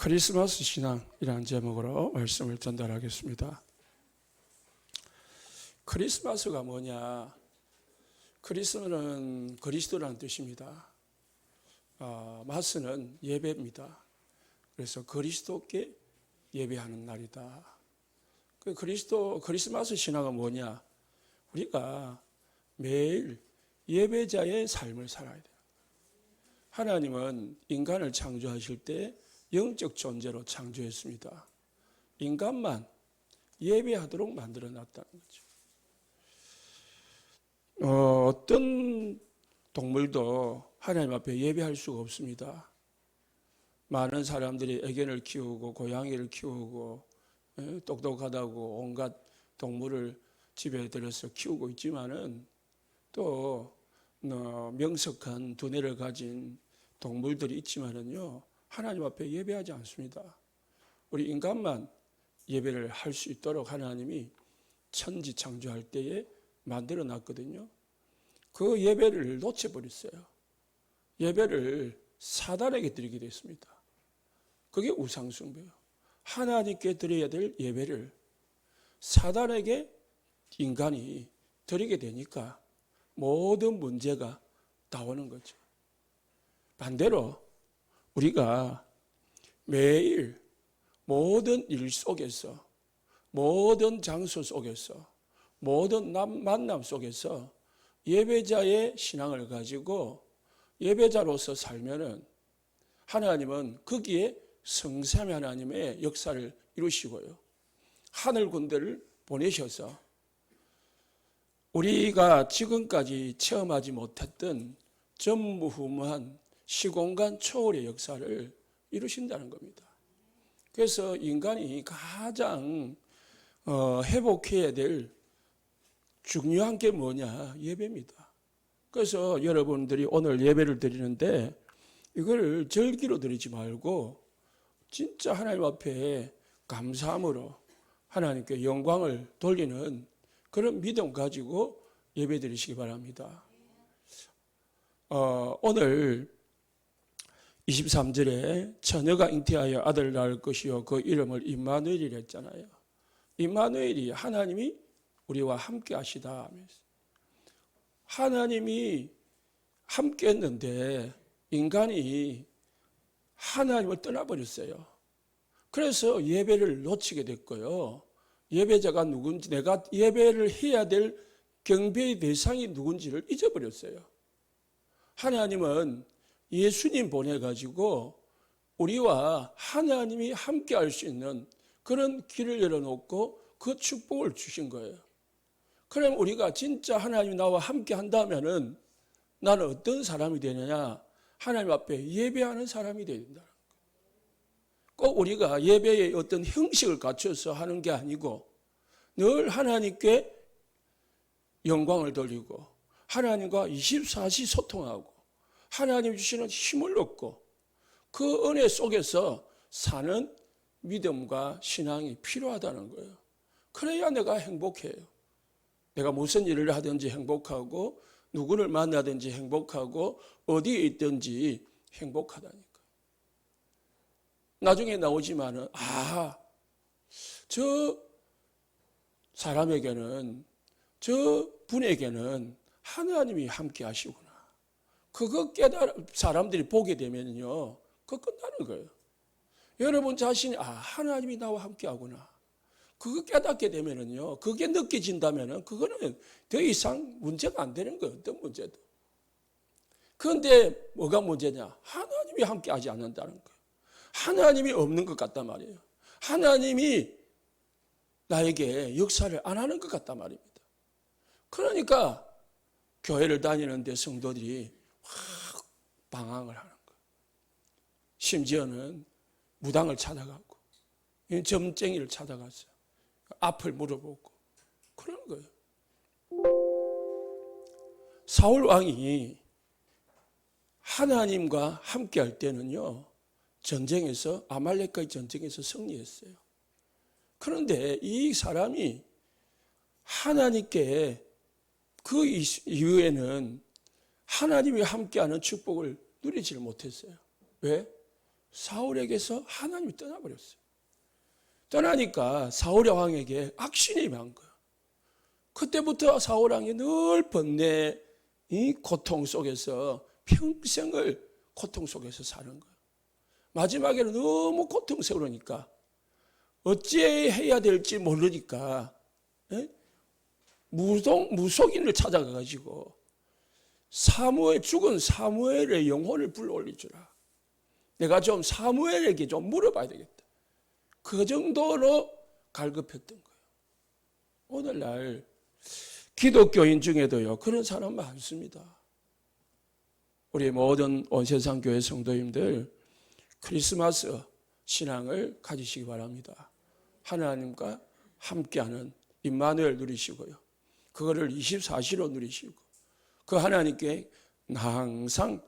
크리스마스 신앙이라는 제목으로 말씀을 전달하겠습니다. 크리스마스가 뭐냐? 크리스는 그리스도라는 뜻입니다. 마스는 예배입니다. 그래서 그리스도께 예배하는 날이다. 크리스마스 신앙은 뭐냐? 우리가 매일 예배자의 삶을 살아야 돼요. 하나님은 인간을 창조하실 때 영적 존재로 창조했습니다. 인간만 예배하도록 만들어 놨다는 거죠. 어떤 동물도 하나님 앞에 예배할 수가 없습니다. 많은 사람들이 애견을 키우고 고양이를 키우고 똑똑하다고 온갖 동물을 집에 들여서 키우고 있지만은 또 명석한 두뇌를 가진 동물들이 있지만은요, 하나님 앞에 예배하지 않습니다. 우리 인간만 예배를 할 수 있도록 하나님이 천지 창조할 때에 만들어 놨거든요. 그 예배를 놓쳐버렸어요. 예배를 사단에게 드리게 됐습니다. 그게 우상숭배예요. 하나님께 드려야 될 예배를 사단에게 인간이 드리게 되니까 모든 문제가 나오는 거죠. 반대로 우리가 매일 모든 일 속에서, 모든 장소 속에서, 모든 만남 속에서 예배자의 신앙을 가지고 예배자로서 살면은 하나님은 거기에 성삼위 하나님의 역사를 이루시고요, 하늘 군대를 보내셔서 우리가 지금까지 체험하지 못했던 전무후무한 시공간 초월의 역사를 이루신다는 겁니다. 그래서 인간이 가장 회복해야 될 중요한 게 뭐냐? 예배입니다. 그래서 여러분들이 오늘 예배를 드리는데 이걸 절기로 드리지 말고 진짜 하나님 앞에 감사함으로 하나님께 영광을 돌리는 그런 믿음 가지고 예배 드리시기 바랍니다. 오늘 23절에 처녀가 잉태하여 아들을 낳을 것이요 그 이름을 임마누엘이라 했잖아요. 임마누엘이 하나님이 우리와 함께 하시다 하면서, 하나님이 함께 했는데 인간이 하나님을 떠나버렸어요. 그래서 예배를 놓치게 됐고요, 예배자가 누군지, 내가 예배를 해야 될 경배의 대상이 누군지를 잊어버렸어요. 하나님은 예수님 보내가지고 우리와 하나님이 함께 할 수 있는 그런 길을 열어놓고 그 축복을 주신 거예요. 그럼 우리가 진짜 하나님이 나와 함께 한다면은 나는 어떤 사람이 되느냐? 하나님 앞에 예배하는 사람이 되야 된다. 꼭 우리가 예배의 어떤 형식을 갖춰서 하는 게 아니고 늘 하나님께 영광을 돌리고 하나님과 24시 소통하고 하나님 주시는 힘을 얻고 그 은혜 속에서 사는 믿음과 신앙이 필요하다는 거예요. 그래야 내가 행복해요. 내가 무슨 일을 하든지 행복하고 누구를 만나든지 행복하고 어디에 있든지 행복하다니까. 나중에 나오지만은 저 사람에게는, 저 분에게는 하나님이 함께 하시구나. 그거 사람들이 보게 되면요, 그거 끝나는 거예요. 여러분 자신이 하나님이 나와 함께 하구나. 그거 깨닫게 되면은요, 그게 느껴진다면은 그거는 더 이상 문제가 안 되는 거예요. 어떤 문제도. 그런데 뭐가 문제냐? 하나님이 함께 하지 않는다는 거예요. 하나님이 없는 것 같단 말이에요. 하나님이 나에게 역사를 안 하는 것 같단 말입니다. 그러니까 교회를 다니는데 성도들이 확 방황을 하는 거예요. 심지어는 무당을 찾아가고 점쟁이를 찾아가서 앞을 물어보고 그러는 거예요. 사울 왕이 하나님과 함께 할 때는요, 전쟁에서, 아말렉과의 전쟁에서 승리했어요. 그런데 이 사람이 하나님께 그 이후에는 하나님이 함께하는 축복을 누리지를 못했어요. 왜? 사울에게서 하나님이 떠나버렸어요. 떠나니까 사울 왕에게 악신이 임한 거예요. 그때부터 사울 왕이 늘 번뇌, 이 고통 속에서 평생을 고통 속에서 사는 거예요. 마지막에는 너무 고통스러우니까 어찌해야 될지 모르니까 무속인을 찾아가가지고 죽은 사무엘의 영혼을 불러올리주라. 내가 좀 사무엘에게 좀 물어봐야 되겠다. 그 정도로 갈급했던 거예요. 오늘날 기독교인 중에도요, 그런 사람 많습니다. 우리 모든 온세상 교회 성도님들 크리스마스 신앙을 가지시기 바랍니다. 하나님과 함께하는 임마누엘 누리시고요. 그거를 24시로 누리시고 그 하나님께 항상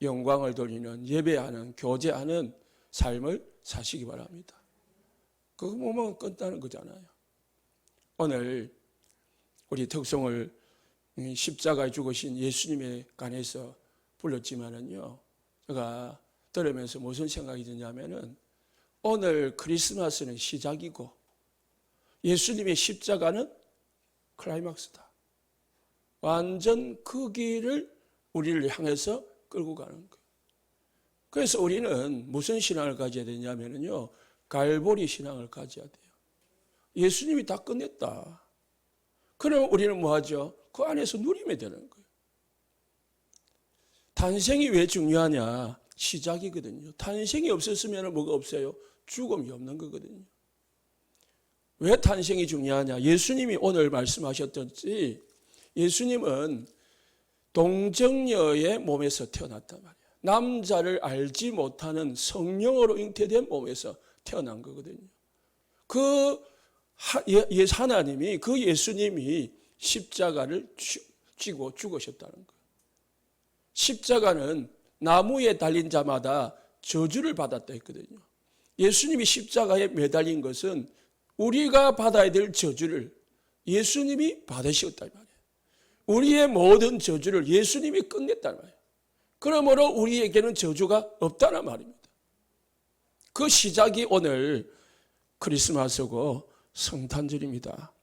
영광을 돌리는 예배하는 교제하는 삶을 사시기 바랍니다. 그거 보면 끝나는 거잖아요. 오늘 우리 특송을 십자가에 죽으신 예수님에 관해서 불렀지만은요, 제가 들으면서 무슨 생각이 드냐면은 오늘 크리스마스는 시작이고 예수님의 십자가는 클라이막스다. 완전 그 길을 우리를 향해서 끌고 가는 거예요. 그래서 우리는 무슨 신앙을 가져야 되냐면요, 갈보리 신앙을 가져야 돼요. 예수님이 다 끝냈다. 그러면 우리는 뭐 하죠? 그 안에서 누리면 되는 거예요. 탄생이 왜 중요하냐? 시작이거든요. 탄생이 없었으면 뭐가 없어요? 죽음이 없는 거거든요. 왜 탄생이 중요하냐? 예수님이 오늘 말씀하셨듯이 예수님은 동정녀의 몸에서 태어났단 말이에요. 남자를 알지 못하는 성령으로 잉태된 몸에서 태어난 거거든요. 그 하나님이, 그 예수님이 십자가를 쥐고 죽으셨다는 거예요. 십자가는 나무에 달린 자마다 저주를 받았다 했거든요. 예수님이 십자가에 매달린 것은 우리가 받아야 될 저주를 예수님이 받으셨단 말이에요. 우리의 모든 저주를 예수님이 끝냈단 말이에요. 그러므로 우리에게는 저주가 없다는 말입니다. 그 시작이 오늘 크리스마스고 성탄절입니다.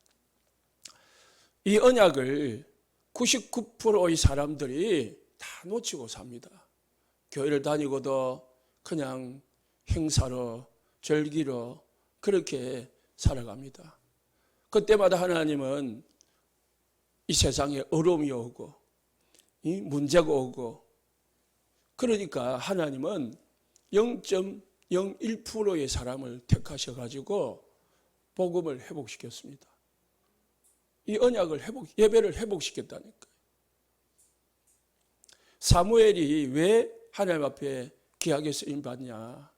이 언약을 99%의 사람들이 다 놓치고 삽니다. 교회를 다니고도 그냥 행사로, 절기로 그렇게 살아갑니다. 그때마다 하나님은 이 세상에 어려움이 오고 이 문제가 오고, 그러니까 하나님은 0.01%의 사람을 택하셔가지고 복음을 회복시켰습니다. 이 언약을 예배를 회복시켰다니까요. 사무엘이 왜 하나님 앞에 귀하게 쓰임받냐?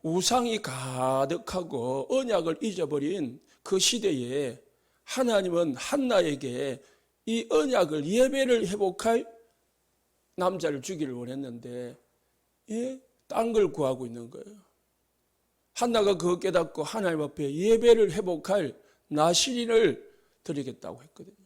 우상이 가득하고 언약을 잊어버린 그 시대에 하나님은 한나에게 이 언약을, 예배를 회복할 남자를 주기를 원했는데 딴 걸 구하고 있는 거예요. 한나가 그거 깨닫고 하나님 앞에 예배를 회복할 나시린을 드리겠다고 했거든요.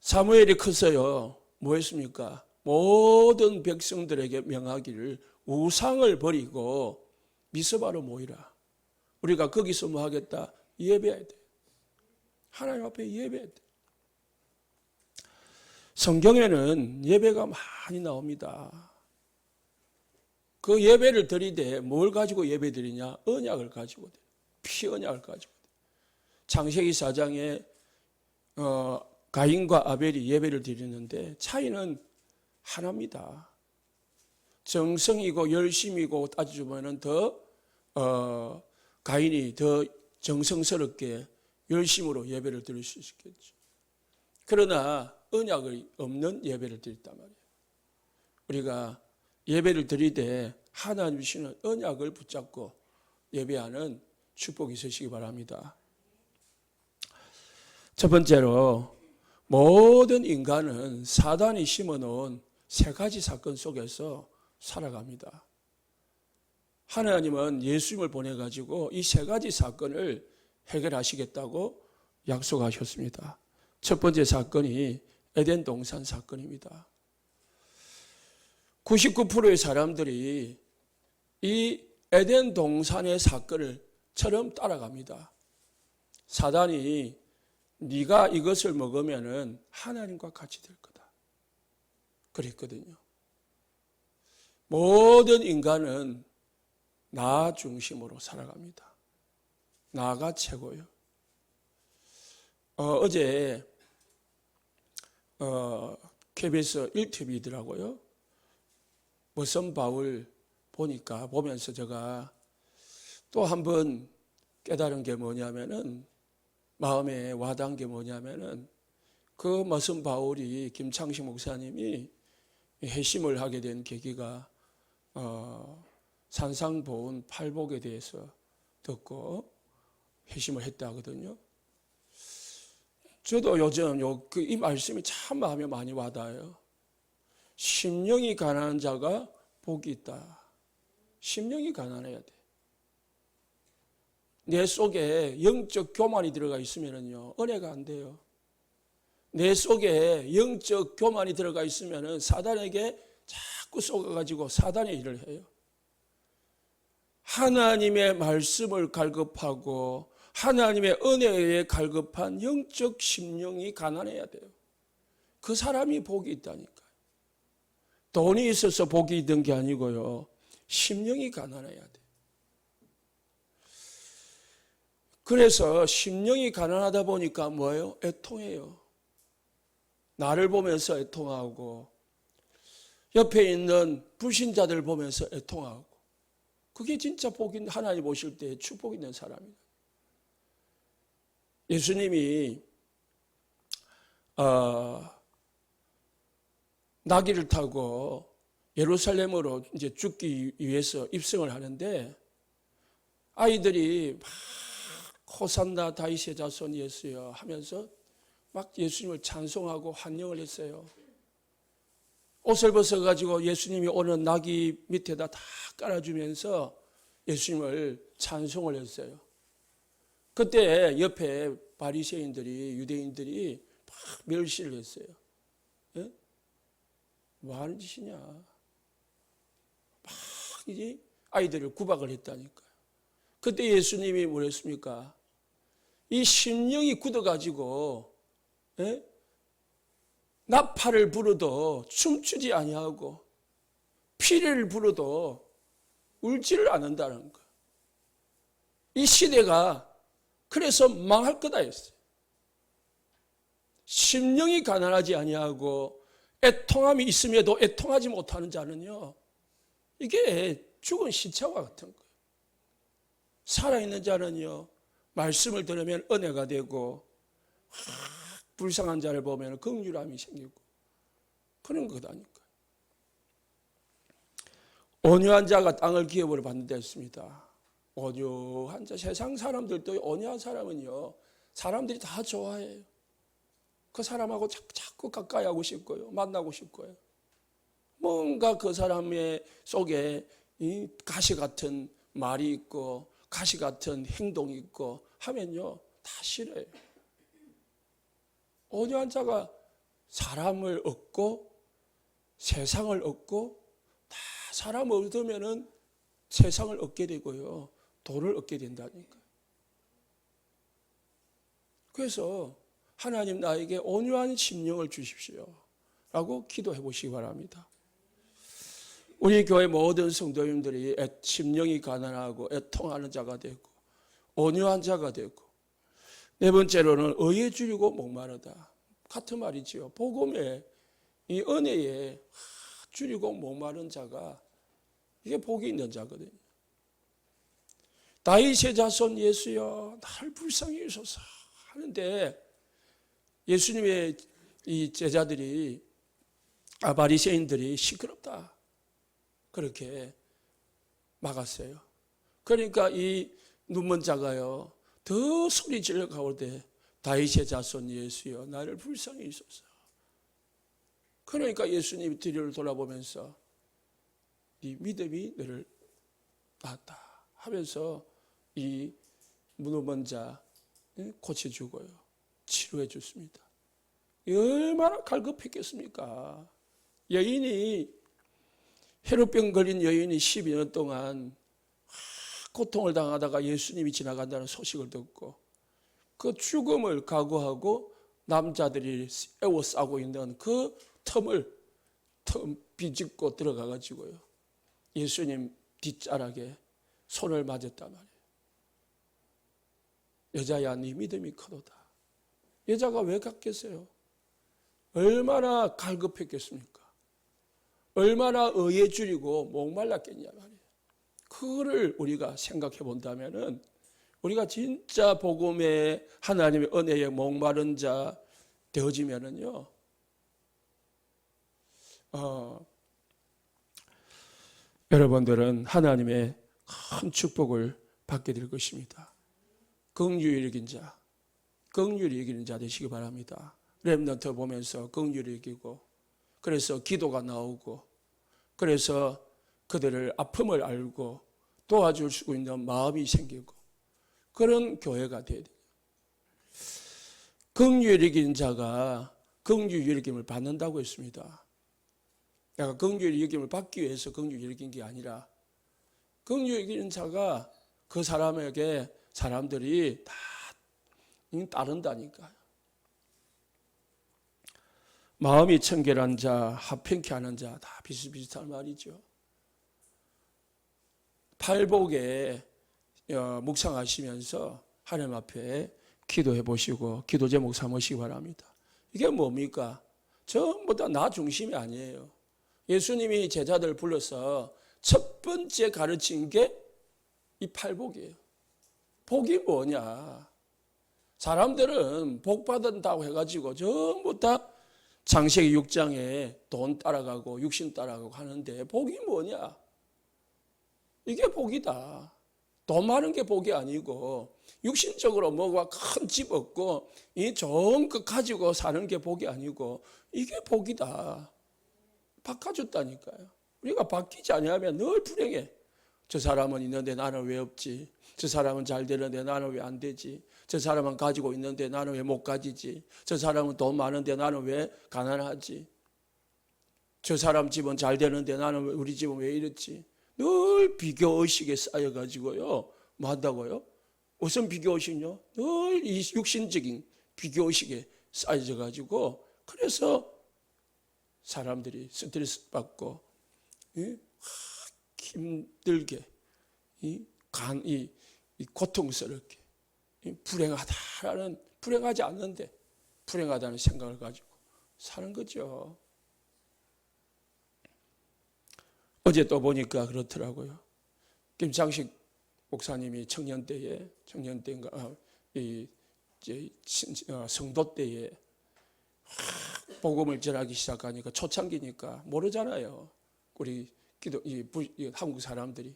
사무엘이 커서요, 뭐 했습니까? 모든 백성들에게 명하기를 우상을 버리고 미스바로 모이라. 우리가 거기서 뭐 하겠다? 예배해야 돼. 하나님 앞에 예배해야 돼. 성경에는 예배가 많이 나옵니다. 그 예배를 드리되 뭘 가지고 예배 드리냐? 언약을 가지고 드려요. 피 언약을 가지고 드려요. 창세기 4장에 가인과 아벨이 예배를 드리는데 차이는 하나입니다. 정성이고 열심이고 따지면 더 가인이 더 정성스럽게 열심으로 예배를 드릴 수 있겠죠. 그러나 언약이 없는 예배를 드렸단 말이에요. 우리가 예배를 드리되 하나님 주시는 언약을 붙잡고 예배하는 축복이 있으시기 바랍니다. 첫 번째로, 모든 인간은 사단이 심어놓은 세 가지 사건 속에서 살아갑니다. 하나님은 예수님을 보내가지고 이 세 가지 사건을 해결하시겠다고 약속하셨습니다. 첫 번째 사건이 에덴 동산 사건입니다. 99%의 사람들이 이 에덴 동산의 사건을처럼 따라갑니다. 사단이 네가 이것을 먹으면은 하나님과 같이 될 거다 그랬거든요. 모든 인간은 나 중심으로 살아갑니다. 나가 최고요. 어제 KBS 1TV더라고요. 머선 바울 보면서 제가 또 한 번 깨달은 게 뭐냐면은, 마음에 와닿은 게 뭐냐면은, 그 머선 바울이 김창식 목사님이 회심을 하게 된 계기가 산상보훈 팔복에 대해서 듣고 회심을 했다 하거든요. 저도 요즘 이 말씀이 참 마음에 많이 와닿아요. 심령이 가난한 자가 복이 있다. 심령이 가난해야 돼. 내 속에 영적 교만이 들어가 있으면요, 은혜가 안 돼요. 내 속에 영적 교만이 들어가 있으면 사단에게 자꾸 속아가지고 사단의 일을 해요. 하나님의 말씀을 갈급하고 하나님의 은혜에 갈급한 영적 심령이 가난해야 돼요. 그 사람이 복이 있다니까요. 돈이 있어서 복이 있는 게 아니고요, 심령이 가난해야 돼요. 그래서 심령이 가난하다 보니까 뭐예요? 애통해요. 나를 보면서 애통하고 옆에 있는 불신자들 보면서 애통하고, 그게 진짜 복인, 하나님 오실 때 축복 있는 사람이에요. 예수님이 나귀를 타고 예루살렘으로 이제 죽기 위해서 입성을 하는데, 아이들이 막 호산나 다윗의 자손 예수여 하면서 막 예수님을 찬송하고 환영을 했어요. 옷을 벗어가지고 예수님이 오는 나귀 밑에다 다 깔아주면서 예수님을 찬송을 했어요. 그때 옆에 바리새인들이, 유대인들이 막 멸시를 했어요. 예? 뭐 하는 짓이냐. 막 이제 아이들을 구박을 했다니까요. 그때 예수님이 뭐랬습니까? 이 심령이 굳어가지고, 예? 나팔을 불어도 춤추지 아니하고 피를 불어도 울지를 않는다는 거. 이 시대가 그래서 망할 거다 했어요. 심령이 가난하지 아니하고 애통함이 있음에도 애통하지 못하는 자는요, 이게 죽은 시체와 같은 거예요. 살아있는 자는요, 말씀을 들으면 은혜가 되고 불쌍한 자를 보면 긍휼함이 생기고 그런 거다니까요. 온유한 자가 땅을 기업으로 받는다 했습니다. 온유한 자, 세상 사람들도 온유한 사람은요, 사람들이 다 좋아해요. 그 사람하고 자꾸 가까이 하고 싶고요, 만나고 싶고요. 뭔가 그 사람의 속에 이 가시 같은 말이 있고 가시 같은 행동이 있고 하면요, 다 싫어요. 온유한 자가 사람을 얻고 세상을 얻고, 다 사람을 얻으면은 세상을 얻게 되고요, 돈을 얻게 된다니까요. 그래서 하나님 나에게 온유한 심령을 주십시오 라고 기도해 보시기 바랍니다. 우리 교회 모든 성도님들이 심령이 가난하고 애통하는 자가 되고 온유한 자가 되고, 네 번째로는 의에 줄이고 목마르다. 같은 말이지요. 복음에, 이 은혜에 줄이고 목마른 자가, 이게 복이 있는 자거든요. 다윗의 자손 예수여 나를 불쌍히 여기소서 하는데, 예수님의 이 제자들이, 바리새인들이 시끄럽다 그렇게 막았어요. 그러니까 이 눈먼 자가요, 더 소리 질러 가오되 다윗의 자손 예수여 나를 불쌍히 여기소서. 그러니까 예수님이 뒤를 돌아보면서 네 믿음이 너를 낳았다 하면서 이 눈먼 자 고쳐주고요, 치료해 줬습니다. 얼마나 갈급했겠습니까? 여인이 혈우병 걸린 여인이 12년 동안 고통을 당하다가 예수님이 지나간다는 소식을 듣고 그 죽음을 각오하고 남자들이 에워싸고 있는 그 틈 비집고 들어가 가지고요, 예수님 뒷자락에 손을 맞았단 말이에요. 여자야, 네 믿음이 크도다. 여자가 왜 갔겠어요? 얼마나 갈급했겠습니까? 얼마나 의에 줄이고 목말랐겠냐 말이에요. 그거를 우리가 생각해 본다면은 우리가 진짜 복음의 하나님의 은혜에 목마른 자 되어지면은요, 여러분들은 하나님의 큰 축복을 받게 될 것입니다. 긍휼히 여긴 자, 긍휼히 여기는 자 되시기 바랍니다. 렘넌트 보면서 긍휼히 여기고, 그래서 기도가 나오고, 그래서 그들을 아픔을 알고 도와줄 수 있는 마음이 생기고, 그런 교회가 되어야 돼요. 긍휼히 여긴 자가 긍휼히 여김을 받는다고 했습니다. 내가 긍휼히 여김을 받기 위해서 긍휼히 여긴 게 아니라, 긍휼히 여기는 자가 그 사람에게 사람들이 다 따른다니까요. 마음이 청결한 자, 합평케 하는 자, 다 비슷비슷한 말이죠. 팔복에 묵상하시면서 하나님 앞에 기도해 보시고 기도 제목 삼으시기 바랍니다. 이게 뭡니까? 전부 다 나 중심이 아니에요. 예수님이 제자들 불러서 첫 번째 가르친 게 이 팔복이에요. 복이 뭐냐? 사람들은 복 받는다고 해가지고 전부 다 창세기 6장에 돈 따라가고 육신 따라가고 하는데, 복이 뭐냐? 이게 복이다. 돈 많은 게 복이 아니고, 육신적으로 뭐가 큰 집 얻고 이 좋은 것 가지고 사는 게 복이 아니고, 이게 복이다. 바꿔줬다니까요. 우리가 바뀌지 않으면 늘 불행해. 저 사람은 있는데 나는 왜 없지? 저 사람은 잘 되는데 나는 왜 안 되지? 저 사람은 가지고 있는데 나는 왜 못 가지지? 저 사람은 돈 많은데 나는 왜 가난하지? 저 사람 집은 잘 되는데 나는 우리 집은 왜 이렇지? 늘 비교의식에 쌓여가지고요, 뭐 한다고요? 무슨 비교의식이요? 늘 이 육신적인 비교의식에 쌓여가지고, 그래서 사람들이 스트레스 받고 힘들게 고통스럽게 불행하다라는, 불행하지 않는데 불행하다는 생각을 가지고 사는 거죠. 어제 또 보니까 그렇더라고요. 김창식 목사님이 청년 때인가 성도 때에 복음을 전하기 시작하니까, 초창기니까 모르잖아요. 우리 한국 사람들이.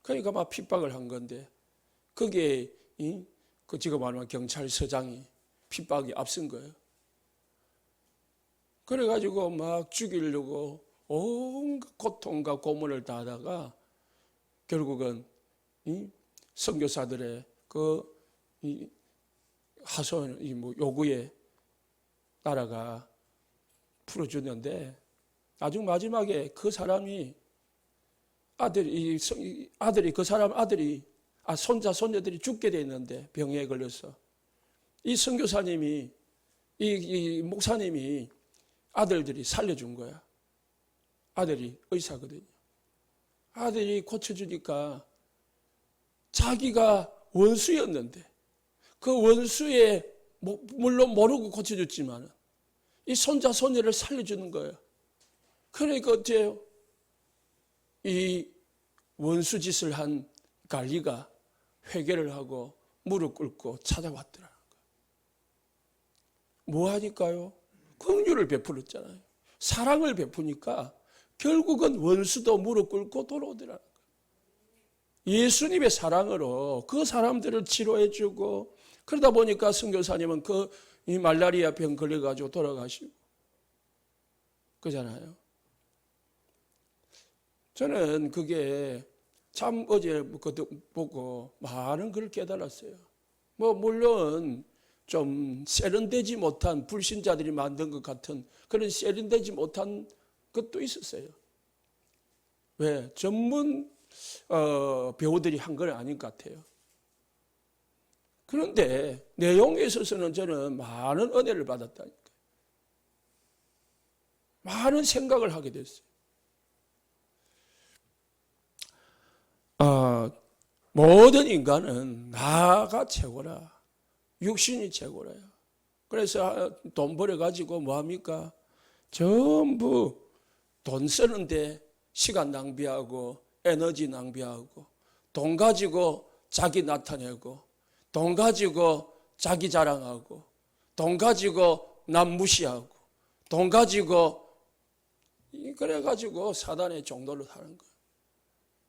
그러니까 막 핍박을 한 건데, 거기에 그 지금 말하면 경찰서장이 핍박이 앞선 거예요. 그래가지고 막 죽이려고 온갖 고통과 고문을 당하다가 결국은 선교사들의 그 하소연 요구에 나라가 풀어주는데, 나중 마지막에 그 사람이 손자 손녀들이 죽게 돼 있는데, 병에 걸려서 이 선교사님이 이 목사님이 아들들이 살려준 거야. 아들이 의사거든요. 아들이 고쳐주니까 자기가 원수였는데, 그 원수의 물론 모르고 고쳐줬지만 이 손자 손녀를 살려주는 거예요. 그러니까 어째요? 이 원수 짓을 한 관리가 회개를 하고 무릎 꿇고 찾아왔더라는 거예요. 뭐 하니까요? 긍휼을 베풀었잖아요. 사랑을 베푸니까 결국은 원수도 무릎 꿇고 돌아오더라는 거예요. 예수님의 사랑으로 그 사람들을 치료해주고, 그러다 보니까 선교사님은 이 말라리아 병 걸려가지고 돌아가시고 그잖아요. 저는 그게 참 어제 보고 많은 걸 깨달았어요. 물론 좀 세련되지 못한 불신자들이 만든 것 같은 그런 세련되지 못한 것도 있었어요. 왜? 전문 배우들이 한 건 아닌 것 같아요. 그런데 내용에 있어서는 저는 많은 은혜를 받았다니까요. 많은 생각을 하게 됐어요. 모든 인간은 나가 최고라. 육신이 최고라요. 그래서 돈 벌어가지고 뭐합니까? 전부 돈 쓰는데 시간 낭비하고 에너지 낭비하고 돈 가지고 자기 나타내고 돈 가지고 자기 자랑하고 돈 가지고 남 무시하고 돈 가지고 그래가지고 사단의 종노릇 하는 거예요.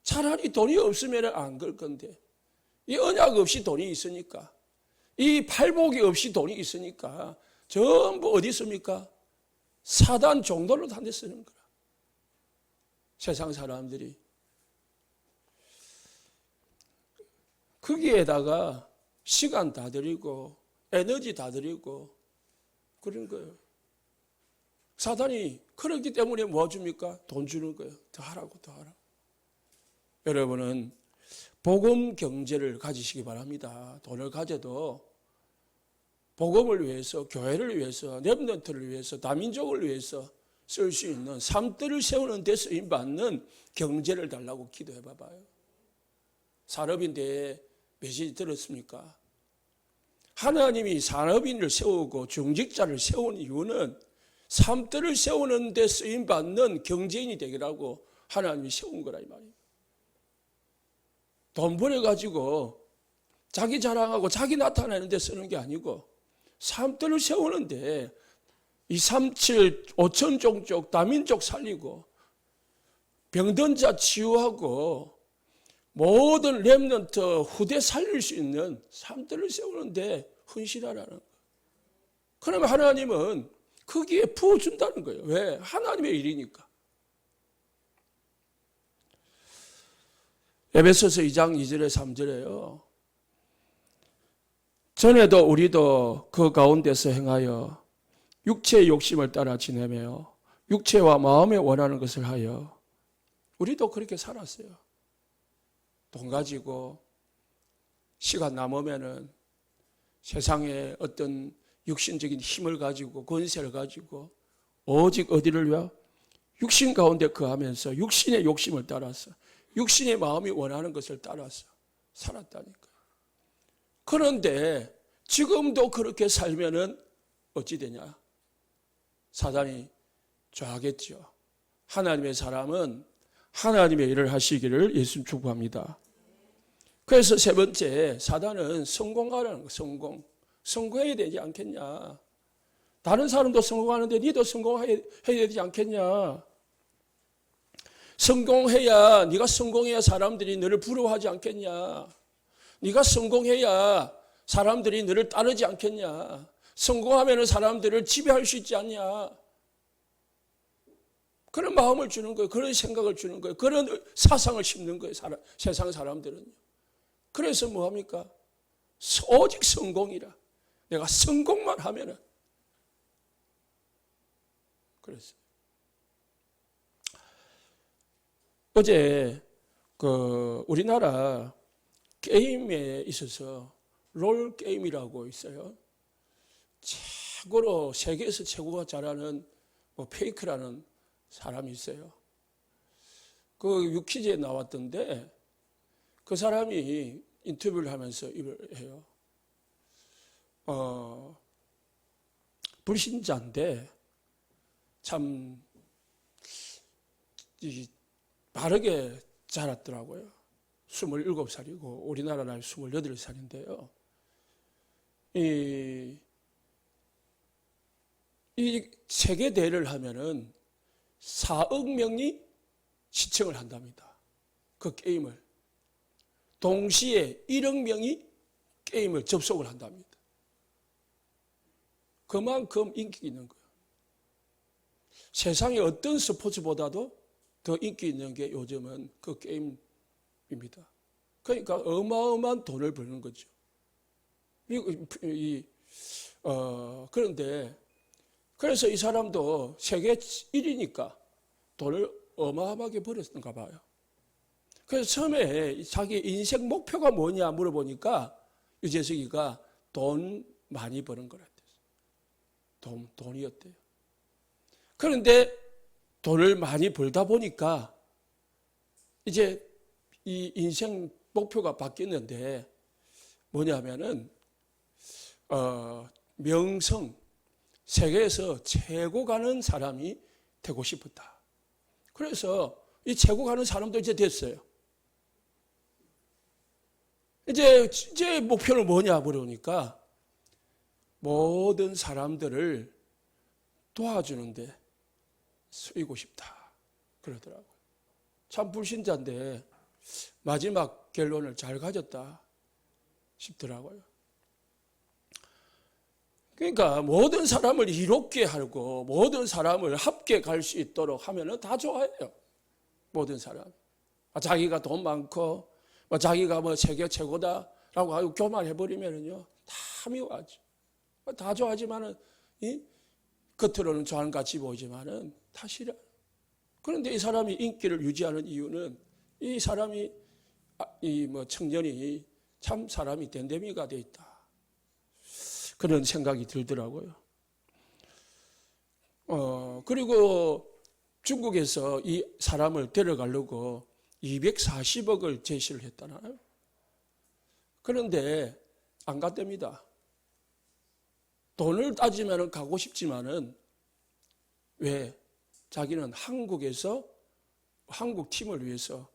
차라리 돈이 없으면 안 그럴 건데 이 언약 없이 돈이 있으니까 이 팔복이 없이 돈이 있으니까 전부 어디 있습니까? 사단 종노릇 한 데 쓰는 거라. 세상 사람들이 거기에다가 시간 다 들이고 에너지 다 들이고 그런 거예요. 사단이 그렇기 때문에 뭐 줍니까? 돈 주는 거예요. 더 하라고 더 하라고. 여러분은 복음 경제를 가지시기 바랍니다. 돈을 가져도 복음을 위해서, 교회를 위해서, 렘넌트를 위해서, 다민족을 위해서 쓸 수 있는 삶들을 세우는 데 쓰임받는 경제를 달라고 기도해 봐봐요. 산업인대에 메시지 들었습니까? 하나님이 산업인을 세우고 중직자를 세운 이유는 삶들을 세우는 데 쓰임받는 경제인이 되기라고 하나님이 세운 거라 이 말이에요. 돈 벌어가지고 자기 자랑하고 자기 나타내는 데 쓰는 게 아니고 삶들을 세우는데 237, 5천 종족, 다민족 살리고 병든 자 치유하고 모든 렘넌트 후대 살릴 수 있는 삶들을 세우는데 헌신하라는 거예요. 그러면 하나님은 거기에 부어준다는 거예요. 왜? 하나님의 일이니까. 에베소서 2장 2절에 3절에요. 전에도 우리도 그 가운데서 행하여 육체의 욕심을 따라 지내며 육체와 마음에 원하는 것을 하여 우리도 그렇게 살았어요. 돈 가지고 시간 남으면은 세상에 어떤 육신적인 힘을 가지고 권세를 가지고 오직 어디를 위하여? 육신 가운데 거하면서 육신의 욕심을 따라서 육신의 마음이 원하는 것을 따라서 살았다니까요. 그런데 지금도 그렇게 살면은 어찌 되냐? 사단이 좋아하겠죠. 하나님의 사람은 하나님의 일을 하시기를 예수님 축복합니다. 그래서 세 번째, 사단은 성공하라는 거, 성공해야 되지 않겠냐. 다른 사람도 성공하는데 니도 성공해야 되지 않겠냐. 성공해야, 네가 성공해야 사람들이 너를 부러워하지 않겠냐. 네가 성공해야 사람들이 너를 따르지 않겠냐. 성공하면 사람들을 지배할 수 있지 않냐. 그런 마음을 주는 거예요. 그런 생각을 주는 거예요. 그런 사상을 심는 거예요. 세상 사람들은요. 그래서 뭐합니까? 오직 성공이라. 내가 성공만 하면은. 그랬어요. 어제 우리나라 게임에 있어서 롤 게임이라고 있어요. 최고로 세계에서 최고가 잘하는 페이크라는 사람이 있어요. 그 유퀴즈에 나왔던데 그 사람이 인터뷰를 하면서 이걸 해요. 불신자인데 참 바르게 자랐더라고요. 27살이고 우리나라 나이 28살인데요. 이 세계 대회를 하면은 4억 명이 시청을 한답니다. 그 게임을. 동시에 1억 명이 게임을 접속을 한답니다. 그만큼 인기가 있는 거예요. 세상의 어떤 스포츠보다도 더 인기 있는 게 요즘은 그 게임입니다. 그러니까 어마어마한 돈을 버는 거죠. 그런데 그래서 이 사람도 세계 1위니까 돈을 어마어마하게 벌었는가 봐요. 그래서 처음에 자기 인생 목표가 뭐냐 물어보니까 유재석이가 돈 많이 버는 거라 했어요. 돈이었대요. 그런데 돈을 많이 벌다 보니까 이제 이 인생 목표가 바뀌었는데 뭐냐면은 명성, 세계에서 최고 가는 사람이 되고 싶었다. 그래서 이 최고 가는 사람도 이제 됐어요. 이제 목표는 뭐냐 물으니까 모든 사람들을 도와주는데 쓰이고 싶다 그러더라고요. 참 불신자인데 마지막 결론을 잘 가졌다 싶더라고요. 그러니까 모든 사람을 이롭게 하고 모든 사람을 함께 갈 수 있도록 하면은 다 좋아해요. 모든 사람. 자기가 돈 많고 자기가 뭐 세계 최고다라고 하고 교만해버리면은요 다 미워하죠. 다 좋아하지만은 겉으로는 좋아하는같이 보이지만은 다 싫어. 그런데 이 사람이 인기를 유지하는 이유는 이 사람이 청년이 참 사람이 됨됨이가 돼 있다. 그런 생각이 들더라고요. 그리고 중국에서 이 사람을 데려가려고 240억을 제시를 했다나요? 그런데 안 갔답니다. 돈을 따지면 가고 싶지만은 왜? 자기는 한국에서 한국 팀을 위해서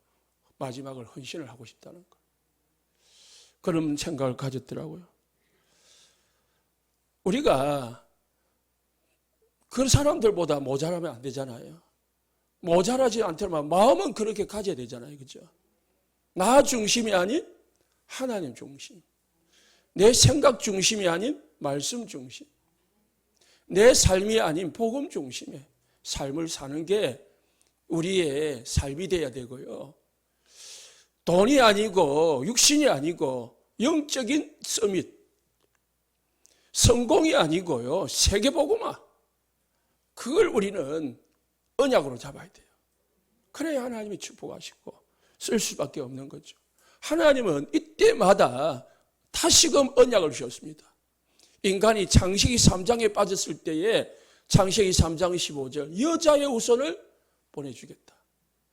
마지막을 헌신을 하고 싶다는 거. 그런 생각을 가졌더라고요. 우리가 그 사람들보다 모자라면 안 되잖아요. 모자라지 않더라도 마음은 그렇게 가져야 되잖아요. 그죠? 나 중심이 아닌 하나님 중심. 내 생각 중심이 아닌 말씀 중심. 내 삶이 아닌 복음 중심의 삶을 사는 게 우리의 삶이 돼야 되고요. 돈이 아니고 육신이 아니고 영적인 서밋. 성공이 아니고요. 세계복음화. 그걸 우리는 언약으로 잡아야 돼요. 그래야 하나님이 축복하시고 쓸 수밖에 없는 거죠. 하나님은 이때마다 다시금 언약을 주셨습니다. 인간이 창세기 3장에 빠졌을 때에 창세기 3장 15절 여자의 후손을 보내주겠다.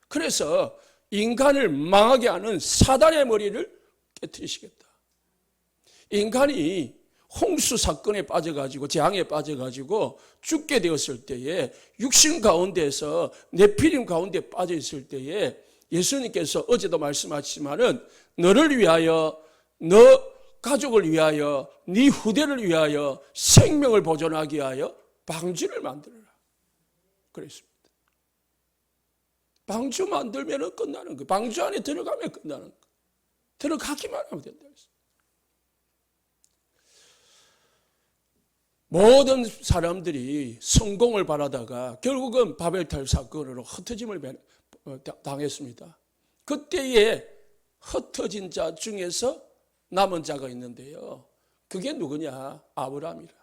그래서 인간을 망하게 하는 사단의 머리를 깨트리시겠다. 인간이 홍수 사건에 빠져가지고 재앙에 빠져가지고 죽게 되었을 때에 육신 가운데서 네피림 가운데 빠져 있을 때에 예수님께서 어제도 말씀하시지만은 너를 위하여 너 가족을 위하여 네 후대를 위하여 생명을 보존하기 위하여 방주를 만들어라 그랬습니다. 방주 만들면 끝나는 거예요. 방주 안에 들어가면 끝나는 거예요. 들어가기만 하면 된다. 모든 사람들이 성공을 바라다가 결국은 바벨탑 사건으로 흩어짐을 당했습니다. 그때에 흩어진 자 중에서 남은 자가 있는데요. 그게 누구냐? 아브라함이라.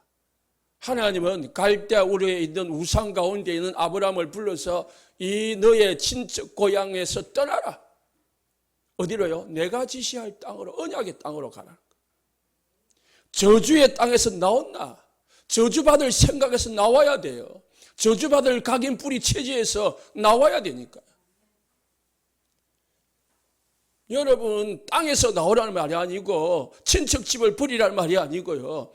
하나님은 갈대아 우르에 있는 우상 가운데 있는 아브라함을 불러서 이 너의 친척 고향에서 떠나라. 어디로요? 내가 지시할 땅으로, 언약의 땅으로 가라. 저주의 땅에서 나온나? 저주받을 생각에서 나와야 돼요. 저주받을 각인 뿌리 체제에서 나와야 되니까요. 여러분 땅에서 나오라는 말이 아니고 친척집을 버리라는 말이 아니고요.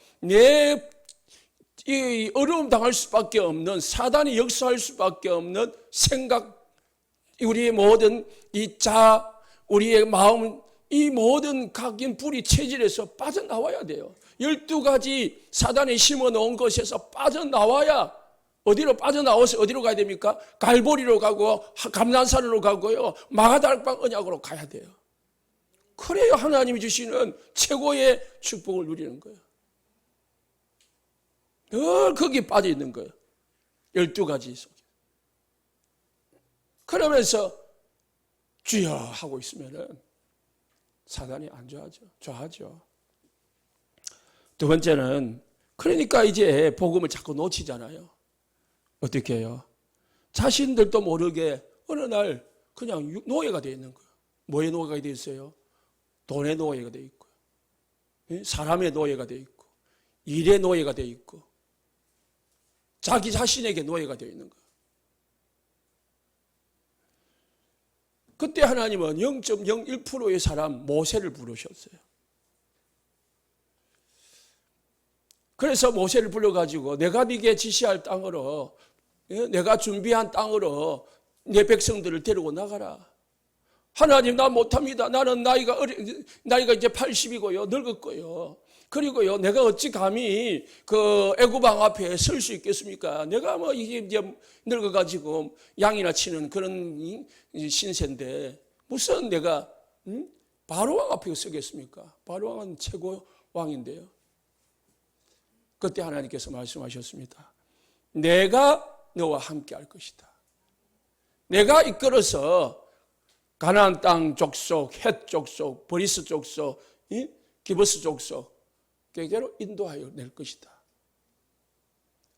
이 어려움 당할 수밖에 없는 사단이 역사할 수밖에 없는 생각, 우리의 모든 우리의 마음, 이 모든 각인 뿌리 체질에서 빠져나와야 돼요. 12가지 사단이 심어놓은 것에서 빠져나와야 어디로 빠져나와서 어디로 가야 됩니까? 갈보리로 가고 감난산으로 가고요. 마가다락방 언약으로 가야 돼요. 그래야 하나님이 주시는 최고의 축복을 누리는 거예요. 늘 거기에 빠져 있는 거예요. 12가지 속에. 그러면서 주여 하고 있으면은 사단이 안 좋아하죠. 좋아하죠. 두 번째는 그러니까 이제 복음을 자꾸 놓치잖아요. 어떻게 해요? 자신들도 모르게 어느 날 그냥 노예가 되어 있는 거예요. 뭐의 노예가 되어 있어요? 돈의 노예가 되어 있고, 사람의 노예가 되어 있고, 일의 노예가 되어 있고, 자기 자신에게 노예가 되어 있는 거예요. 그때 하나님은 0.01%의 사람 모세를 부르셨어요. 그래서 모세를 불러가지고 내가 네게 지시할 땅으로, 내가 준비한 땅으로 내 백성들을 데리고 나가라. 하나님, 나 못합니다. 나는 나이가 이제 80이고요. 늙었고요. 그리고요, 내가 어찌 감히 그 애굽왕 앞에 설 수 있겠습니까? 내가 뭐 이게 이제 늙어가지고 양이나 치는 그런 신세인데 무슨 내가 바로왕 앞에 서겠습니까? 바로왕은 최고 왕인데요. 그때 하나님께서 말씀하셨습니다. 내가 너와 함께 할 것이다. 내가 이끌어서 가나안 땅 족속, 헷 족속, 브리스 족속, 기브스 족속에게로 인도하여 낼 것이다.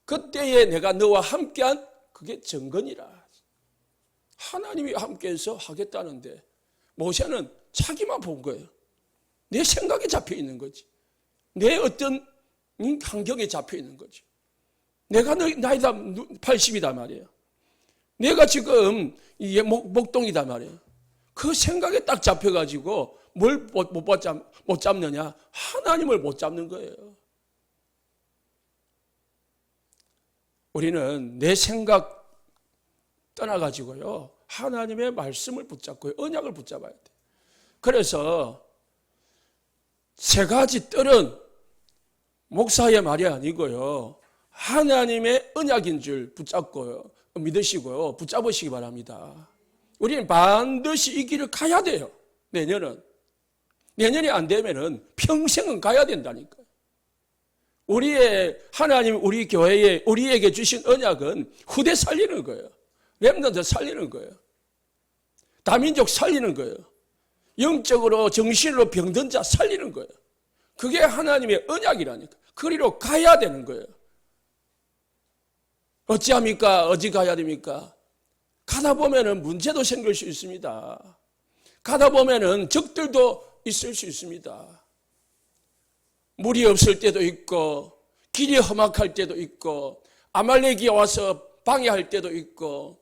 그때에 내가 너와 함께한 그게 정건이라. 하나님이 함께해서 하겠다는데 모세는 자기만 본 거예요. 내 생각에 잡혀 있는 거지. 내 어떤 환경에 잡혀 있는 거지. 내가 나이다 80이다 말이에요. 내가 지금 목동이다 말이에요. 그 생각에 딱 잡혀가지고 뭘 못 잡느냐? 하나님을 못 잡는 거예요. 우리는 내 생각 떠나가지고요, 하나님의 말씀을 붙잡고 언약을 붙잡아야 돼. 그래서 세 가지 뜰은 목사의 말이 아니고요, 하나님의 언약인 줄 붙잡고요, 믿으시고요, 붙잡으시기 바랍니다. 우리는 반드시 이 길을 가야 돼요. 내년이 안 되면은 평생은 가야 된다니까요. 하나님 우리 교회에 우리에게 주신 언약은 후대 살리는 거예요. 렘넌트 살리는 거예요. 다민족 살리는 거예요. 영적으로 정신으로 병든 자 살리는 거예요. 그게 하나님의 언약이라니까. 그리로 가야 되는 거예요. 어찌합니까? 어디 가야 됩니까? 가다 보면은 문제도 생길 수 있습니다. 가다 보면은 적들도 있을 수 있습니다. 물이 없을 때도 있고, 길이 험악할 때도 있고, 아말렉이 와서 방해할 때도 있고,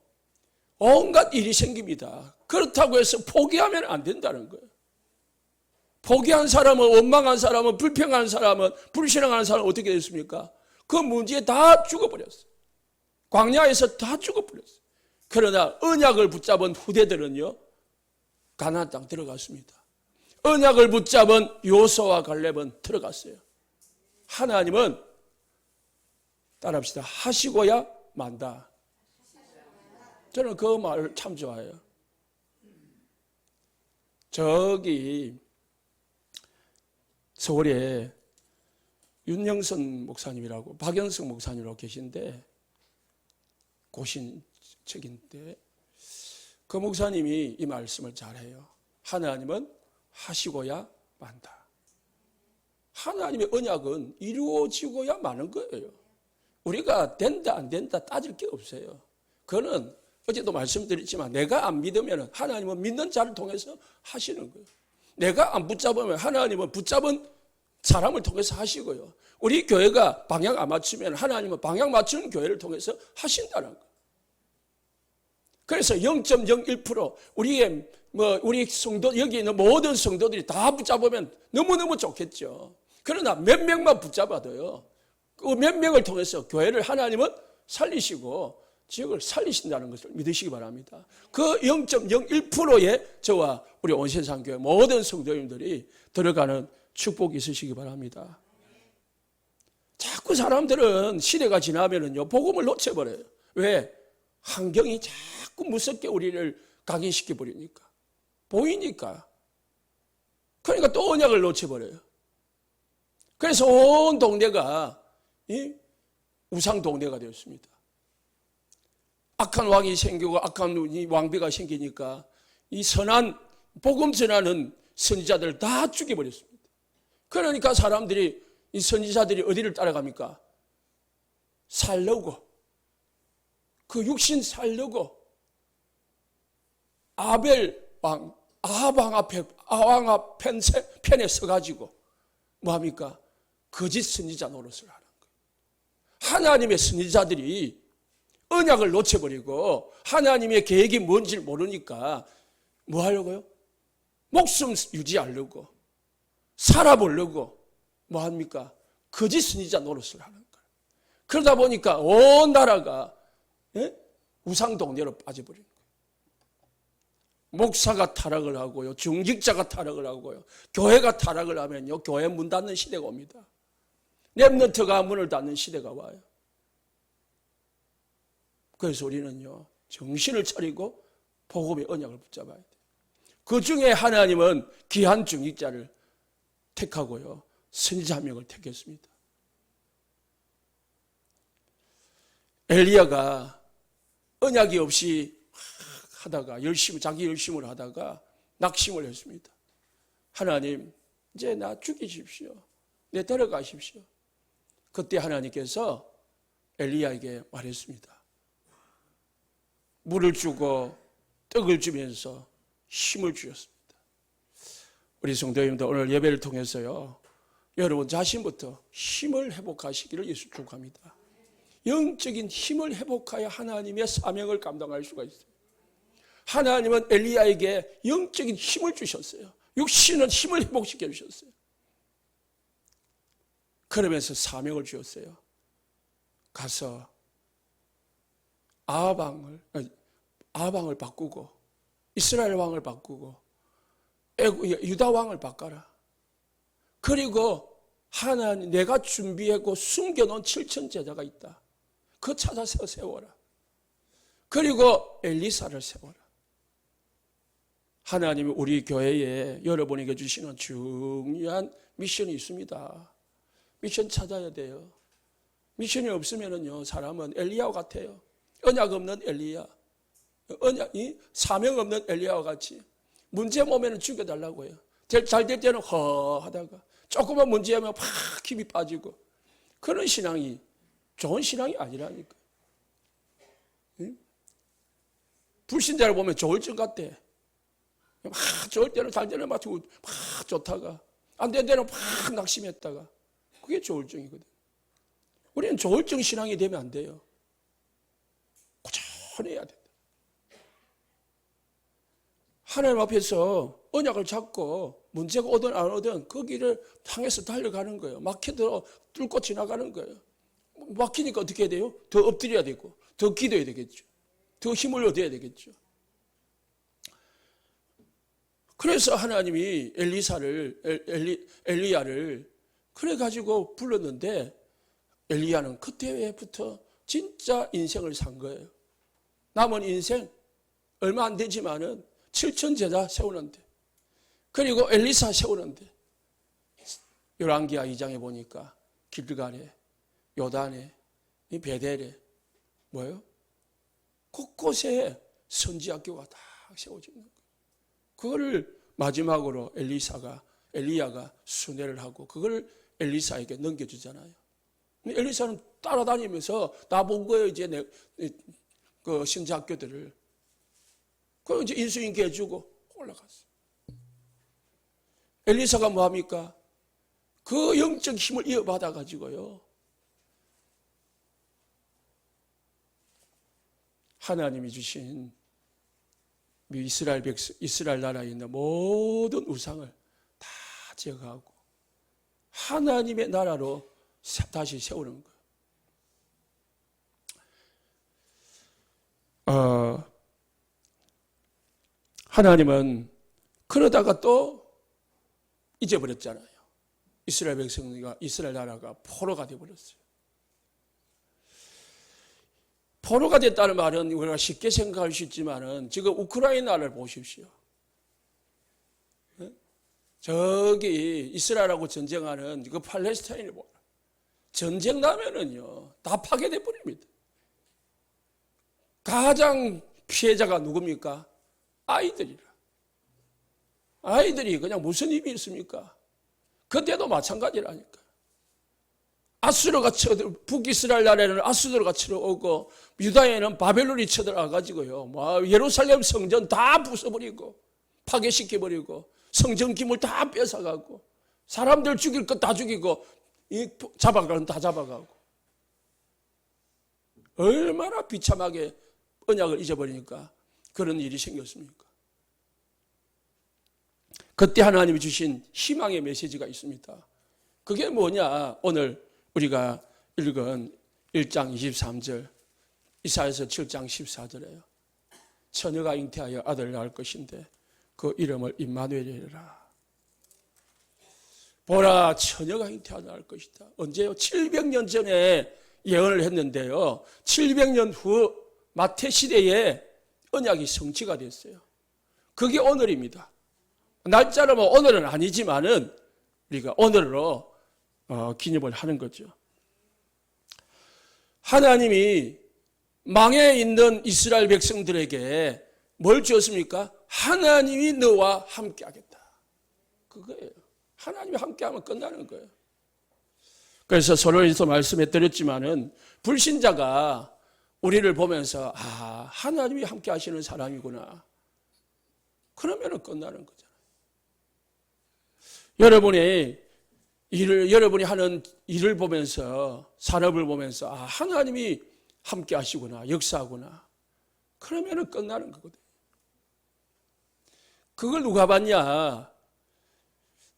온갖 일이 생깁니다. 그렇다고 해서 포기하면 안 된다는 거예요. 포기한 사람은, 원망한 사람은, 불평한 사람은, 불신앙하는 사람은 어떻게 됐습니까? 그 문제에 다 죽어버렸어요. 광야에서 다 죽어버렸어요. 그러나 언약을 붙잡은 후대들은요, 가나안 땅 들어갔습니다. 언약을 붙잡은 요수아와 갈렙은 들어갔어요. 하나님은 따라합시다. 하시고야 만다. 저는 그 말을 참 좋아해요. 저기 서울에 윤영선 목사님이라고, 박영석 목사님이라고 계신데, 고신책인데, 그 목사님이 이 말씀을 잘해요. 하나님은 하시고야 만다. 하나님의 언약은 이루어지고야 마는 거예요. 우리가 된다 안 된다 따질 게 없어요. 그거는 어제도 말씀드렸지만 내가 안 믿으면 하나님은 믿는 자를 통해서 하시는 거예요. 내가 안 붙잡으면 하나님은 붙잡은 사람을 통해서 하시고요. 우리 교회가 방향 안 맞추면 하나님은 방향 맞추는 교회를 통해서 하신다는 거예요. 그래서 0.01% 우리 성도, 여기 있는 모든 성도들이 다 붙잡으면 너무너무 좋겠죠. 그러나 몇 명만 붙잡아도요, 그 몇 명을 통해서 교회를 하나님은 살리시고 지역을 살리신다는 것을 믿으시기 바랍니다. 그 0.01%의 저와 우리 온센상교회 모든 성도님들이 들어가는 축복이 있으시기 바랍니다. 자꾸 사람들은 시대가 지나면은요, 복음을 놓쳐버려요. 왜? 환경이 자꾸 무섭게 우리를 각인시켜 버리니까. 보이니까. 그러니까 또 언약을 놓쳐버려요. 그래서 온 동네가 우상 동네가 되었습니다. 악한 왕이 생기고 악한 왕비가 생기니까 이 선한 복음 전하는 선지자들 다 죽여버렸습니다. 그러니까 사람들이, 이 선지자들이 어디를 따라갑니까? 살려고, 그 육신 살려고 아벨 왕, 아왕 앞 편에 서가지고 뭐합니까? 거짓 선지자 노릇을 하는 거예요. 하나님의 선지자들이 언약을 놓쳐버리고 하나님의 계획이 뭔지 모르니까 뭐 하려고요? 목숨 유지하려고, 살아보려고 뭐합니까? 거짓 선지자 노릇을 하는 거예요. 그러다 보니까 온 나라가 우상동네로 빠져버린 거예요. 목사가 타락을 하고요, 중직자가 타락을 하고요, 교회가 타락을 하면요, 교회 문 닫는 시대가 옵니다. 렘넌트가 문을 닫는 시대가 와요. 그래서 우리는요, 정신을 차리고 복음의 언약을 붙잡아야 돼요. 그 중에 하나님은 귀한 중직자를 택하고요, 선지자 한 명을 택했습니다. 엘리야가 언약이 없이 하다가 자기 열심을 하다가 낙심을 했습니다. 하나님, 이제 나 죽이십시오. 내 데려가십시오. 그때 하나님께서 엘리야에게 말했습니다. 물을 주고 떡을 주면서 힘을 주셨습니다. 우리 성도님들 오늘 예배를 통해서요, 여러분 자신부터 힘을 회복하시기를 예수 축복합니다. 영적인 힘을 회복하여 하나님의 사명을 감당할 수가 있어요. 하나님은 엘리야에게 영적인 힘을 주셨어요. 육신은 힘을 회복시켜 주셨어요. 그러면서 사명을 주었어요. 가서 아방을 바꾸고 이스라엘 왕을 바꾸고 유다 왕을 바꿔라. 그리고 하나님, 내가 준비하고 숨겨놓은 7천 제자가 있다. 그거 찾아서 세워라. 그리고 엘리사를 세워라. 하나님이 우리 교회에 여러분에게 주시는 중요한 미션이 있습니다. 미션 찾아야 돼요. 미션이 없으면요, 사람은 엘리야와 같아요. 언약 없는 엘리야, 사명 없는 엘리야와 같이 문제 오면 죽여달라고 해요. 잘 될 때는 하다가 조금만 문제 오면 팍 힘이 빠지고, 그런 신앙이 좋은 신앙이 아니라니까. 불신자를 보면 좋을 것 같대. 막 좋을 때는 잘 때는 막 좋다가 안 되는 데는 막 낙심했다가, 그게 조울증이거든. 우리는 조울증 신앙이 되면 안 돼요. 꾸준해야 된다. 하나님 앞에서 언약을 잡고 문제가 오든 안 오든 거기를 향해서 달려가는 거예요. 막혀도 뚫고 지나가는 거예요. 막히니까 어떻게 해야 돼요? 더 엎드려야 되고, 더 기도해야 되겠죠. 더 힘을 얻어야 되겠죠. 그래서 하나님이 엘리야를 그래가지고 불렀는데, 엘리야는 그때부터 진짜 인생을 산 거예요. 남은 인생 얼마 안 되지만은 7천 제자 세우는데, 그리고 엘리사 세우는데, 열왕기하 2장에 보니까 길갈에, 요단에, 베델에 뭐예요? 곳곳에 선지학교가 다 세워지는 거예요. 그거를 마지막으로 엘리야가 순회를 하고 그걸 엘리사에게 넘겨주잖아요. 엘리사는 따라다니면서 다 본 거예요. 이제 그 신자학교들을. 그럼 이제 인수인계 해주고 올라갔어요. 엘리사가 뭐 합니까? 그 영적 힘을 이어받아 가지고요, 하나님이 주신 이스라엘 나라에 있는 모든 우상을 다 제거하고 하나님의 나라로 다시 세우는 거예요. 하나님은 그러다가 또 잊어버렸잖아요. 이스라엘 나라가 포로가 되어버렸어요. 포로가 됐다는 말은 우리가 쉽게 생각할 수 있지만은 지금 우크라이나를 보십시오. 저기 이스라엘하고 전쟁하는 그 팔레스타인을 보라. 전쟁 나면은요, 다 파괴돼 버립니다. 가장 피해자가 누굽니까? 아이들이라. 아이들이 그냥 무슨 힘이 있습니까? 그때도 마찬가지라니까. 아수르가 북이스라엘 나라에는 아수르가 쳐들어오고 유다에는 바벨론이 쳐들어와가지고요. 예루살렘 성전 다 부숴버리고 파괴시켜버리고 성전 기물 다 뺏어가고 사람들 죽일 것 다 죽이고 잡아가는 다 잡아가고 얼마나 비참하게 언약을 잊어버리니까 그런 일이 생겼습니까? 그때 하나님이 주신 희망의 메시지가 있습니다. 그게 뭐냐? 오늘 우리가 읽은 1장 23절, 이사야서 7장 14절이에요. 처녀가 잉태하여 아들을 낳을 것인데 그 이름을 임마누엘이라. 보라, 처녀가 잉태하여 낳을 것이다. 언제요? 700년 전에 예언을 했는데요. 700년 후 마태 시대에 언약이 성취가 됐어요. 그게 오늘입니다. 날짜는 오늘은 아니지만은 우리가 오늘로 기념을 하는 거죠. 하나님이 망해 있는 이스라엘 백성들에게 뭘 주었습니까? 하나님이 너와 함께 하겠다. 그거예요. 하나님이 함께하면 끝나는 거예요. 그래서 서로에서 말씀해 드렸지만은 불신자가 우리를 보면서 하나님이 함께 하시는 사람이구나. 그러면은 끝나는 거잖아요. 여러분이 하는 일을 보면서, 산업을 보면서 하나님이 함께 하시구나, 역사하구나. 그러면은 끝나는 거거든요. 그걸 누가 봤냐?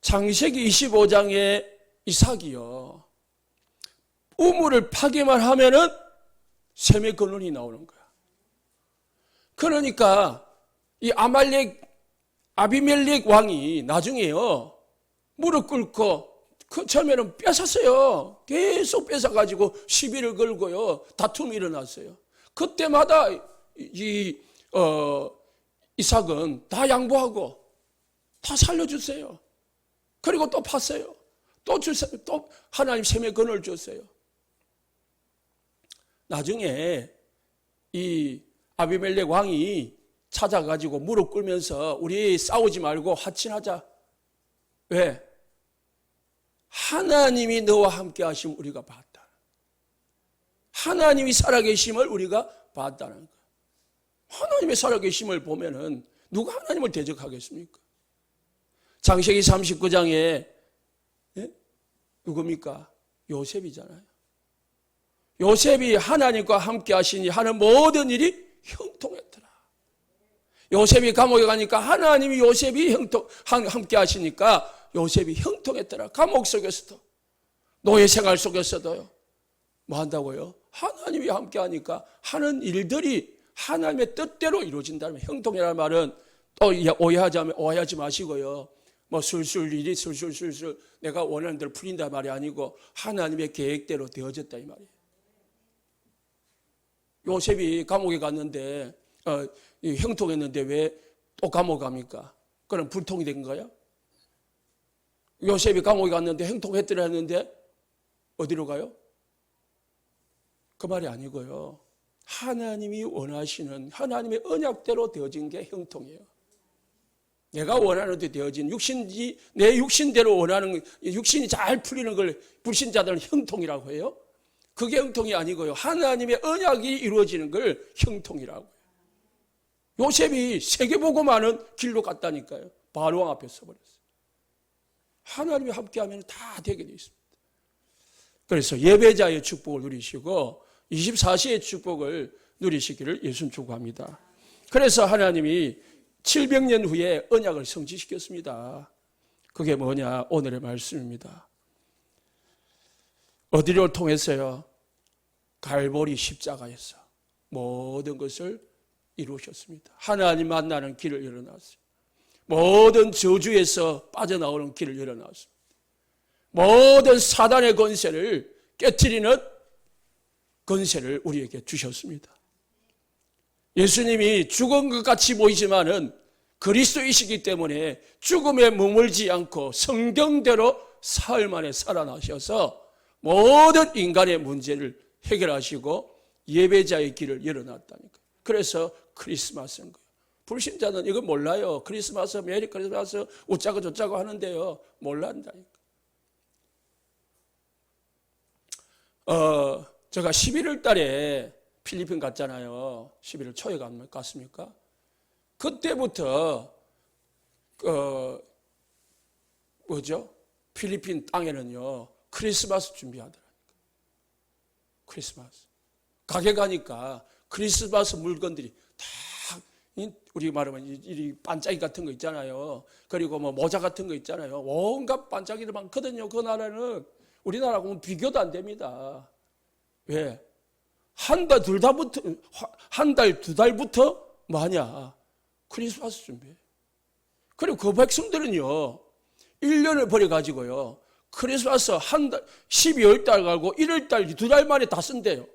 창세기 25장의 이삭이요. 우물을 파기만 하면은 셈의 근원이 나오는 거야. 그러니까 이 아비멜렉 왕이 나중에요. 무릎 꿇고 처음에는 뺏었어요. 계속 뺏어가지고 시비를 걸고요. 다툼이 일어났어요. 그때마다 이삭은 다 양보하고 다 살려주세요. 그리고 또 팠어요. 또 주세요. 또 하나님 셈의 근을 줬어요. 나중에 이 아비멜렉 왕이 찾아가지고 무릎 꿇면서 우리 싸우지 말고 화친하자. 왜? 하나님이 너와 함께 하심을 우리가 봤다. 하나님이 살아계심을 우리가 봤다는 거예요. 하나님의 살아계심을 보면은 누가 하나님을 대적하겠습니까? 창세기 39장에 누굽니까? 요셉이잖아요. 요셉이 하나님과 함께 하시니 하는 모든 일이 형통했더라. 요셉이 감옥에 가니까 하나님이 요셉이 함께 하시니까 요셉이 형통했더라. 감옥 속에서도 노예 생활 속에서도요. 뭐 한다고요? 하나님이 함께 하니까 하는 일들이 하나님의 뜻대로 이루어진다면, 형통이라는 말은 또 오해하지 마시고요. 뭐 일이 술술 내가 원하는 대로 풀린다 말이 아니고 하나님의 계획대로 되어졌다 이 말이에요. 요셉이 감옥에 갔는데 형통했는데 왜 또 감옥 갑니까? 그럼 불통이 된 거야? 요셉이 감옥에 갔는데 형통했더라 했는데 어디로 가요? 그 말이 아니고요. 하나님이 원하시는 하나님의 언약대로 되어진 게 형통이에요. 내가 원하는 데 되어진 내 육신대로 원하는, 육신이 잘 풀리는 걸 불신자들은 형통이라고 해요. 그게 형통이 아니고요. 하나님의 언약이 이루어지는 걸 형통이라고 해요. 요셉이 세계보고만은 길로 갔다니까요. 바로왕 앞에 서버렸어요. 하나님이 함께하면 다 되게 되어 있습니다. 그래서 예배자의 축복을 누리시고 24시의 축복을 누리시기를 예수님 축복합니다. 그래서 하나님이 700년 후에 언약을 성취시켰습니다. 그게 뭐냐? 오늘의 말씀입니다. 어디를 통해서요? 갈보리 십자가에서 모든 것을 이루셨습니다. 하나님 만나는 길을 열어놨어요. 모든 저주에서 빠져나오는 길을 열어놨습니다. 모든 사단의 권세를 깨트리는 권세를 우리에게 주셨습니다. 예수님이 죽은 것 같이 보이지만은 그리스도이시기 때문에 죽음에 머물지 않고 성경대로 사흘 만에 살아나셔서 모든 인간의 문제를 해결하시고 예배자의 길을 열어놨다니까. 그래서 크리스마스인 거예요. 불신자는 이거 몰라요. 크리스마스, 메리 크리스마스, 웃자고 저자고 하는데요. 몰란다니까. 제가 11월 달에 필리핀 갔잖아요. 11월 초에 갔습니까? 그때부터 필리핀 땅에는요 크리스마스 준비하더라고요. 크리스마스 가게 가니까 크리스마스 물건들이 다 우리 말하면 이 반짝이 같은 거 있잖아요. 그리고 뭐 모자 같은 거 있잖아요. 온갖 반짝이들 많거든요. 그 나라는 우리나라하고는 비교도 안 됩니다. 왜? 한 달, 두 달부터 뭐하냐? 크리스마스 준비해. 그리고 그 백성들은요, 1년을 버려가지고요, 크리스마스 한 달, 12월 달 가고 1월 달, 2달 만에 다 쓴대요.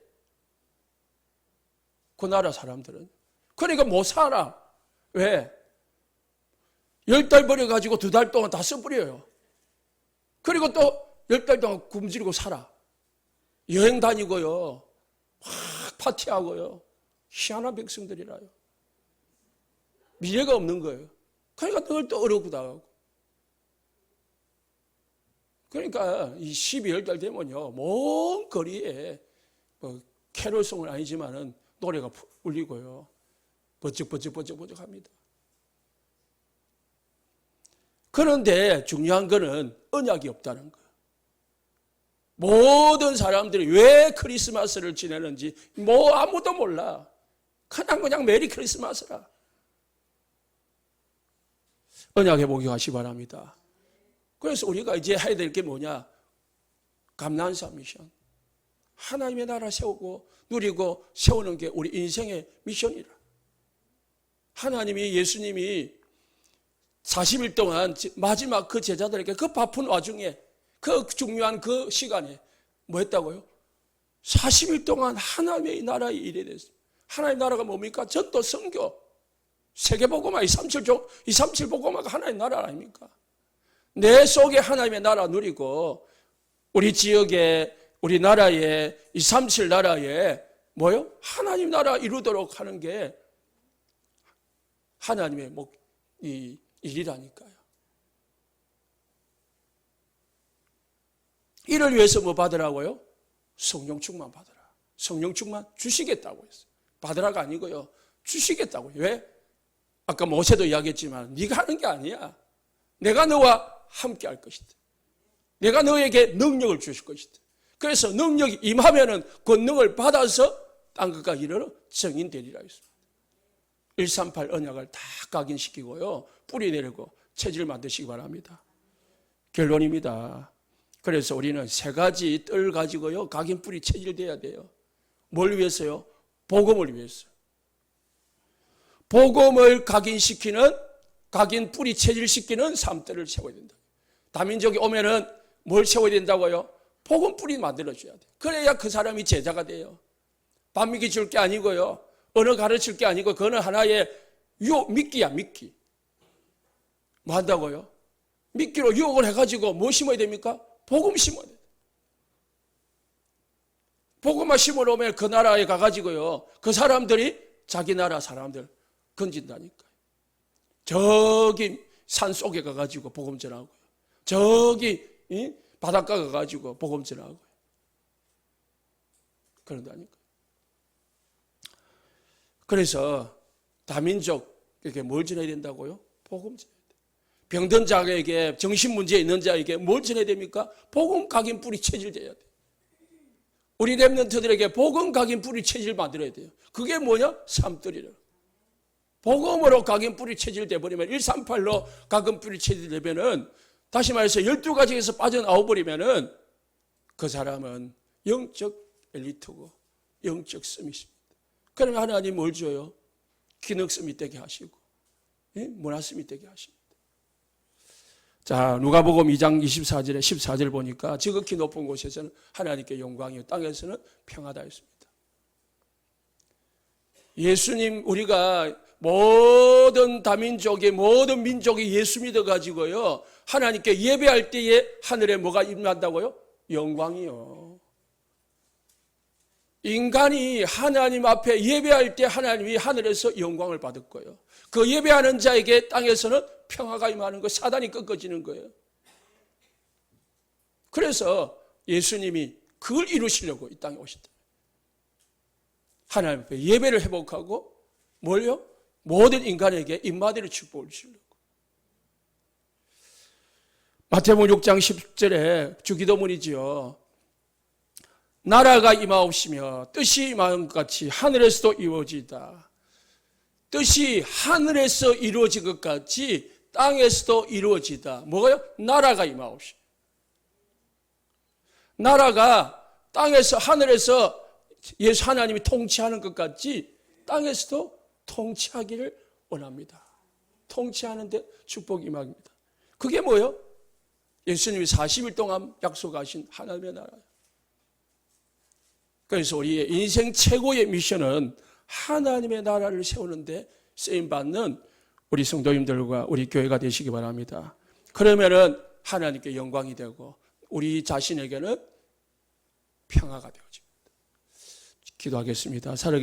그 나라 사람들은. 그러니까 못 살아. 왜? 10달 버려가지고 2달 동안 다 써버려요. 그리고 또 10달 동안 굶주리고 살아. 여행 다니고요. 막 파티하고요. 희한한 백성들이라요. 미래가 없는 거예요. 그러니까 늘 또 어렵고 나가고. 그러니까 이 12월 달 되면요. 먼 거리에 뭐 캐롤송은 아니지만은 노래가 울리고요. 버쩍버쩍 합니다. 그런데 중요한 거는 언약이 없다는 거예요. 모든 사람들이 왜 크리스마스를 지내는지 뭐 아무도 몰라. 그냥 메리 크리스마스라. 언약해 보기 하시 바랍니다. 그래서 우리가 이제 해야 될 게 뭐냐? 감난사 미션. 하나님의 나라 세우고 누리고 세우는 게 우리 인생의 미션이라. 하나님이 예수님이 40일 동안 마지막 그 제자들에게 그 바쁜 와중에 그 중요한 그 시간에 뭐 했다고요? 40일 동안 하나님의 나라의 일에 대해서. 하나님의 나라가 뭡니까? 전도 선교. 세계복음화 237 복음화가 하나님의 나라 아닙니까? 내 속에 하나님의 나라 누리고 우리 지역에 우리 나라에 237 나라에 뭐요? 하나님 나라 이루도록 하는 게 하나님의 이 일이라니까요. 이를 위해서 뭐 받으라고요? 성령 충만 받으라. 성령 충만 주시겠다고 했어요. 받으라가 아니고요. 주시겠다고요. 왜? 아까 모세도 이야기했지만 네가 하는 게 아니야. 내가 너와 함께 할 것이다. 내가 너에게 능력을 주실 것이다. 그래서 능력이 임하면은 권능을 받아서 땅끝과 이르러 정인되리라 했습니다. 138 언약을 다 각인시키고요. 뿌리 내리고 체질을 만드시기 바랍니다. 결론입니다. 그래서 우리는 세 가지 뜰 가지고요. 각인 뿌리 체질돼야 돼요. 뭘 위해서요? 복음을 위해서. 복음을 각인시키는 각인 뿌리 체질시키는 삶들을 세워야 된다. 다민족이 오면은 뭘 세워야 된다고요? 복음 뿌리 만들어줘야 돼. 그래야 그 사람이 제자가 돼요. 반미기 줄 게 아니고요. 언어 가르칠 게 아니고 그거는 하나의 미끼야, 미끼. 뭐 한다고요? 미끼로 유혹을 해가지고 뭐 심어야 됩니까? 복음 심어야 돼요. 복음만 심으러 오면 그 나라에 가가지고요. 그 사람들이 자기 나라 사람들 건진다니까요. 저기 산 속에 가가지고 복음 전하고요. 저기 바닷가 가가지고 복음 전하고요. 그런다니까요. 그래서 다민족에게 뭘 전해야 된다고요? 복음 전해야 돼요. 병든 자에게, 정신문제 있는 자에게 뭘 전해야 됩니까? 복음 각인 뿌리 체질돼야 돼요. 우리 렘넌트들에게 복음 각인 뿌리 체질 만들어야 돼요. 그게 뭐냐? 삶들이라. 복음으로 각인 뿌리 체질 돼버리면 138로 각인 뿌리 체질 되면은 다시 말해서 12가지에서 빠져나와버리면은 그 사람은 영적 엘리트고 영적 스밋입니다. 그러면 하나님 뭘 줘요? 기능 스밋 되게 하시고 문화 스밋 되게 하십니다. 자, 누가복음 2장 24절에 14절 보니까 지극히 높은 곳에서는 하나님께 영광이요 땅에서는 평화다 했습니다. 예수님 우리가 모든 다민족의 모든 민족이 예수 믿어가지고요 하나님께 예배할 때에 하늘에 뭐가 임한다고요? 영광이요. 인간이 하나님 앞에 예배할 때 하나님이 하늘에서 영광을 받을 거예요. 그 예배하는 자에게 땅에서는 평화가 임하는 거, 사단이 꺾어지는 거예요. 그래서 예수님이 그걸 이루시려고 이 땅에 오셨다. 하나님 앞에 예배를 회복하고 뭘요? 모든 인간에게 인마디를 축복을 주시려고. 마태복음 6장 10절에 주기도문이지요. 나라가 임하옵시며 뜻이 임한 것 같이 하늘에서도 이루어지이다. 뜻이 하늘에서 이루어진 것 같이 땅에서도 이루어지다. 뭐가요? 나라가 임하옵시며. 나라가 땅에서 하늘에서 예수 하나님이 통치하는 것 같이 땅에서도 통치하기를 원합니다. 통치하는데 축복이 임합니다. 그게 뭐예요? 예수님이 40일 동안 약속하신 하나님의 나라예요. 그래서 우리의 인생 최고의 미션은 하나님의 나라를 세우는데 쓰임받는 우리 성도님들과 우리 교회가 되시기 바랍니다. 그러면은 하나님께 영광이 되고 우리 자신에게는 평화가 되어집니다. 기도하겠습니다.